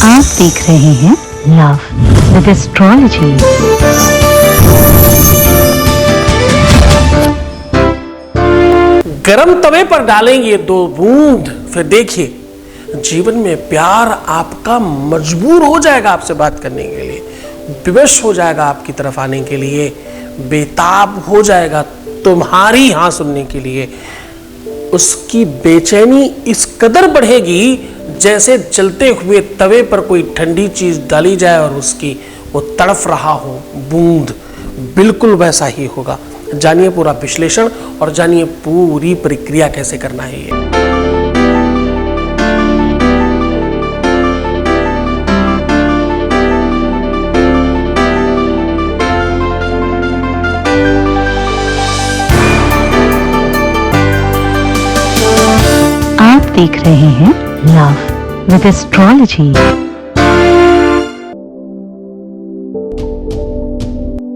आप देख रहे हैं लव विद एस्ट्रोलॉजी। गरम तवे पर डालेंगे 2 बूंद, फिर देखिए जीवन में प्यार आपका मजबूर हो जाएगा आपसे बात करने के लिए, विवश हो जाएगा आपकी तरफ आने के लिए, बेताब हो जाएगा तुम्हारी हाँ सुनने के लिए। उसकी बेचैनी इस कदर बढ़ेगी जैसे जलते हुए तवे पर कोई ठंडी चीज डाली जाए और उसकी वो तड़फ रहा हो बूंद, बिल्कुल वैसा ही होगा। जानिए पूरा विश्लेषण और जानिए पूरी प्रक्रिया कैसे करना है ये। आप देख रहे हैं लव विद एस्ट्रोलॉजी।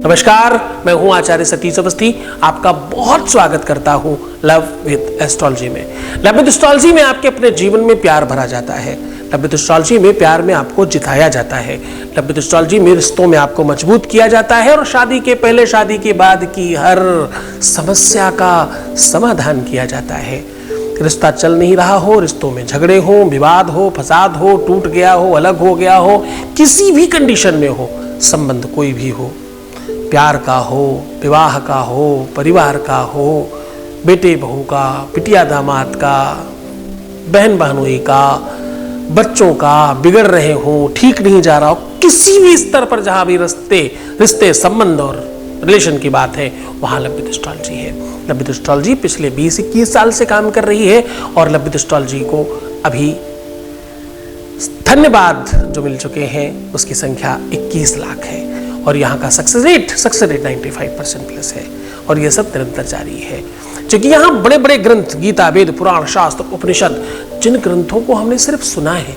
नमस्कार, मैं हूं आचार्य सतीश अवस्थी, आपका बहुत स्वागत करता हूं लव विद एस्ट्रोलॉजी में। लव विद एस्ट्रोलॉजी में आपके अपने जीवन में प्यार भरा जाता है। लव विद एस्ट्रोलॉजी में प्यार में आपको जिताया जाता है। लव विद एस्ट्रोलॉजी में रिश्तों में आपको मजबूत किया जाता है और शादी के पहले शादी के बाद की हर समस्या का समाधान किया जाता है। रिश्ता चल नहीं रहा हो, रिश्तों में झगड़े हो, विवाद हो, फसाद हो, टूट गया हो, अलग हो गया हो, किसी भी कंडीशन में हो, संबंध कोई भी हो, प्यार का हो, विवाह का हो, परिवार का हो, बेटे बहू का, बिटिया दामाद का, बहन बहनोई का, बच्चों का, बिगड़ रहे हो, ठीक नहीं जा रहा हो, किसी भी स्तर पर जहां भी रिश्ते संबंध और रिलेशन की बात है, वहां लव विद एस्ट्रोलॉजी है। लव विद एस्ट्रोलॉजी पिछले 20-21 साल से काम कर रही है और लव विद एस्ट्रोलॉजी को अभी धन्यवाद जो मिल चुके हैं उसकी संख्या 21 लाख है और यहाँ का सक्सेस रेट 95% प्लस है और यह सब निरंतर जारी है। क्योंकि यहाँ बड़े बड़े ग्रंथ, गीता, वेद, पुराण, शास्त्र, उपनिषद, जिन ग्रंथों को हमने सिर्फ सुना है,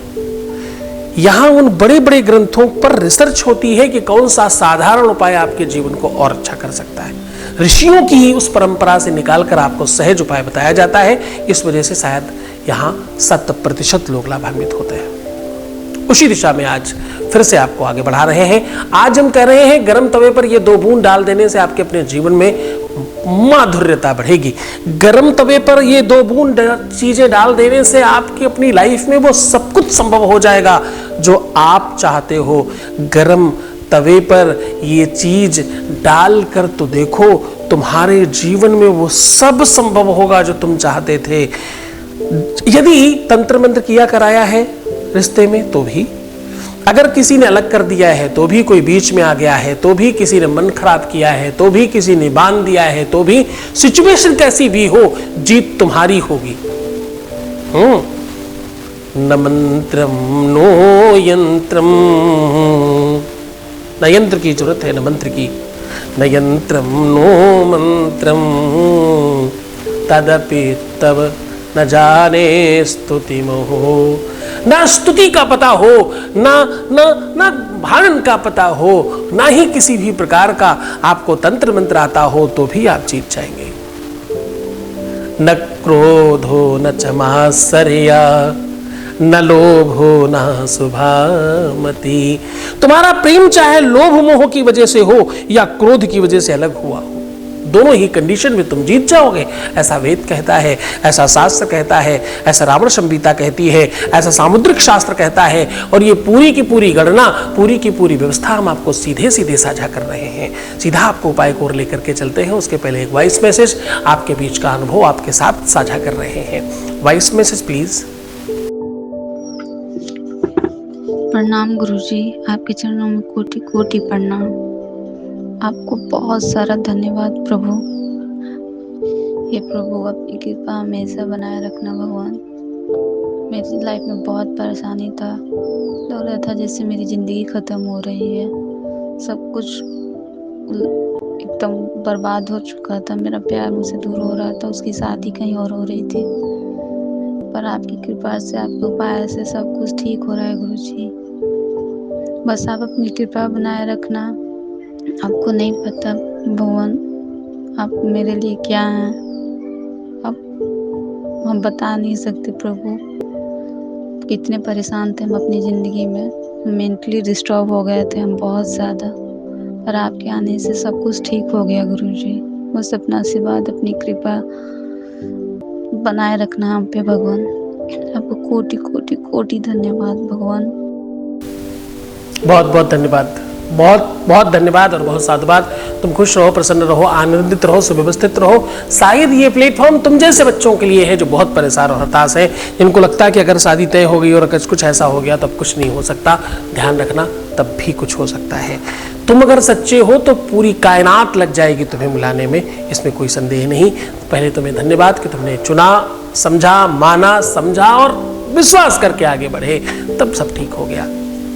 यहाँ उन बड़े बड़े ग्रंथों पर रिसर्च होती है कि कौन सा साधारण उपाय आपके जीवन को और अच्छा कर सकता है। ऋषियों की ही उस परंपरा से निकालकर आपको सहज उपाय बताया जाता है। इस वजह से शायद यहाँ 100% लोग लाभान्वित होते हैं। उसी दिशा में आज फिर से आपको आगे बढ़ा रहे हैं। आज हम कह रहे हैं गर्म तवे पर ये 2 बूंद डाल देने से आपके अपने जीवन में माधुर्यता बढ़ेगी। गर्म तवे पर ये 2 बूंद चीजें डाल देने से आपकी अपनी लाइफ में वो सब कुछ संभव हो जाएगा जो आप चाहते हो। गर्म तवे पर ये चीज डालकर तो देखो, तुम्हारे जीवन में वो सब संभव होगा जो तुम चाहते थे। यदि तंत्र मंत्र किया कराया है रिश्ते में तो भी, अगर किसी ने अलग कर दिया है तो भी, कोई बीच में आ गया है तो भी, किसी ने मन खराब किया है तो भी, किसी ने बांध दिया है तो भी, सिचुएशन कैसी भी हो, जीत तुम्हारी होगी। न मंत्रम नो यंत्रम, न यंत्र की जरूरत है न मंत्र की, न यंत्रम नो मंत्रम, तदपि तब न जाने स्तुति मोहो। ना स्तुति का पता हो, ना भान का पता हो, ना ही किसी भी प्रकार का आपको तंत्र मंत्र आता हो, तो भी आप जीत जाएंगे। न क्रोधो न च मात्सर्या, न लोभो न शुभामति। तुम्हारा प्रेम चाहे लोभ मोह की वजह से हो या क्रोध की वजह से अलग हुआ हो, दोनों ही कंडीशन में तुम जीत जाओगे। ऐसा वेद कहता है, ऐसा शास्त्र कहता है, ऐसा रावण संहिता कहती है, ऐसा सामुद्रिक शास्त्र कहता है। और ये पूरी की पूरी गणना, पूरी की पूरी व्यवस्था हम आपको सीधे सीधे साझा कर रहे हैं। सीधा आपको उपाय को लेकर के चलते हैं। उसके पहले एक वॉइस मैसेज आपके बीच का अनुभव आपके साथ साझा कर रहे हैं। Voice message please. प्रणाम गुरुजी, आपके चरणों में कोटि कोटि प्रणाम। आपको बहुत सारा धन्यवाद प्रभु। हे प्रभु, अपनी कृपा हमेशा बनाए रखना भगवान। मेरी लाइफ में बहुत परेशानी था, लग रहा था जैसे मेरी ज़िंदगी ख़त्म हो रही है। सब कुछ एकदम बर्बाद हो चुका था। मेरा प्यार मुझसे दूर हो रहा था, उसकी शादी कहीं और हो रही थी। पर आपकी कृपा से, आपके उपाय से सब कुछ ठीक हो रहा है गुरुजी। बस आप अपनी कृपा बनाए रखना। आपको नहीं पता भगवान आप मेरे लिए क्या हैं, आप हम बता नहीं सकते प्रभु। इतने परेशान थे हम अपनी ज़िंदगी में, मेंटली डिस्टर्ब हो गए थे हम बहुत ज़्यादा, पर आपके आने से सब कुछ ठीक हो गया गुरुजी। बस अपना आशीर्वाद, अपनी कृपा बनाए रखना हम पे भगवान। आपको कोटि कोटि कोटि धन्यवाद भगवान। बहुत बहुत धन्यवाद, बहुत बहुत धन्यवाद और बहुत साधुवाद। तुम खुश रहो, प्रसन्न रहो, आनंदित रहो, सुव्यवस्थित रहो। शायद ये प्लेटफॉर्म तुम जैसे बच्चों के लिए है जो बहुत परेशान और हताश है, जिनको लगता है कि अगर शादी तय हो गई और अगर कुछ ऐसा हो गया तब कुछ नहीं हो सकता। ध्यान रखना, तब भी कुछ हो सकता है। तुम अगर सच्चे हो तो पूरी कायनात लग जाएगी तुम्हें मिलाने में, इसमें कोई संदेह नहीं। पहले तुम्हें धन्यवाद कि तुमने चुना, समझा, माना, समझा और विश्वास करके आगे बढ़े, तब सब ठीक हो गया।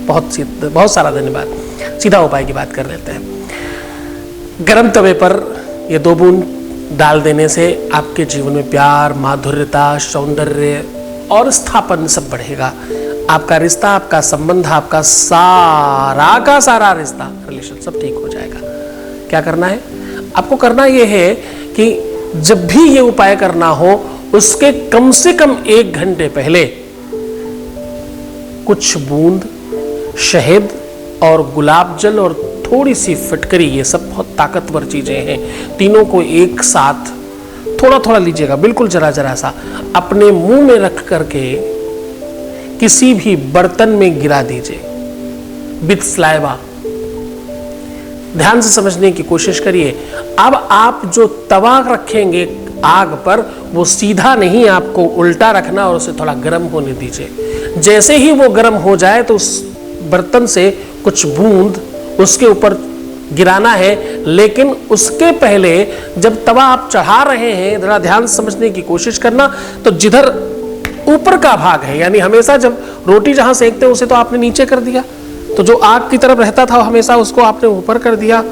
बहुत सारा धन्यवाद। सीधा उपाय की बात कर लेते हैं। गरम तवे पर ये 2 बूंद डाल देने से आपके जीवन में प्यार, माधुर्यता, सौंदर्य और स्थापन सब बढ़ेगा। आपका रिश्ता, आपका संबंध, आपका सारा का सारा रिश्ता, रिलेशन सब ठीक हो जाएगा। क्या करना है आपको? करना ये है कि जब भी ये उपाय करना हो उसके कम से कम 1 घंटे पहले कुछ बूंद शहद और गुलाब जल और थोड़ी सी फिटकरी, ये सब बहुत ताकतवर चीजें हैं, तीनों को एक साथ थोड़ा थोड़ा लीजिएगा, बिल्कुल जरा जरा सा अपने मुंह में रख करके किसी भी बर्तन में गिरा दीजिए विथ स्लाइवा। ध्यान से समझने की कोशिश करिए। अब आप जो तवा रखेंगे आग पर, वो सीधा नहीं, आपको उल्टा रखना और उसे थोड़ा गर्म होने दीजिए। जैसे ही वो गर्म हो जाए तो उस बर्तन से कुछ बूंद उसके ऊपर गिराना है, लेकिन उसके पहले जब तवा आप चढ़ा रहे हैं, जरा ध्यान समझने की कोशिश करना, तो जिधर ऊपर का भाग है, यानी हमेशा जब रोटी जहां सेकते हैं उसे तो आपने नीचे कर दिया, तो जो आग की तरफ रहता था हमेशा उसको आपने ऊपर कर दिया।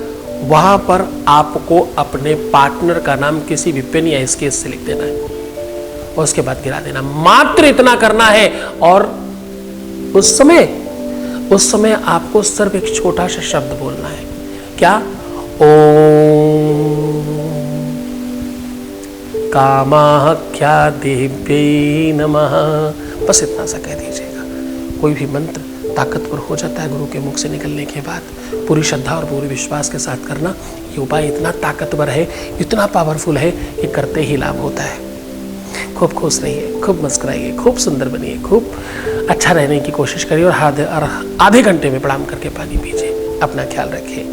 वहां पर आपको अपने पार्टनर का नाम किसी भी पेन या स्केच से लिख देना है और उसके बाद गिरा देना। मात्र इतना करना है। और उस समय आपको सिर्फ एक छोटा सा शब्द बोलना है। क्या? ओम कामाख्या देव्यै नमः। बस इतना सा कह दीजिएगा। कोई भी मंत्र ताकतवर हो जाता है गुरु के मुख से निकलने के बाद। पूरी श्रद्धा और पूरे विश्वास के साथ करना। ये उपाय इतना ताकतवर है, इतना पावरफुल है कि करते ही लाभ होता है। खूब खुश रहिए, खूब मुस्कुराइए, खूब सुंदर बनिए, खूब अच्छा रहने की कोशिश करिए और आधे घंटे में प्रणाम करके पानी पीजिए। अपना ख्याल रखिए।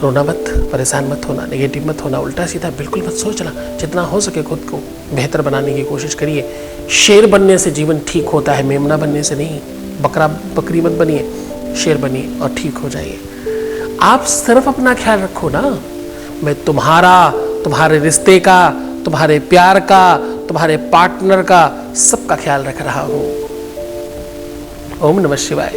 रोना मत, परेशान मत होना, नेगेटिव मत होना, उल्टा सीधा बिल्कुल मत सोचना। जितना हो सके खुद को बेहतर बनाने की कोशिश करिए। शेर बनने से जीवन ठीक होता है, मेमना बनने से नहीं। बकरी मत बनिए, शेर बनिए और ठीक हो जाइए। आप सिर्फ अपना ख्याल रखो ना। मैं तुम्हारा, तुम्हारे रिश्ते का, तुम्हारे प्यार का, तुम्हारे पार्टनर का, सबका ख्याल रख रहा हूं। ओम नमः शिवाय।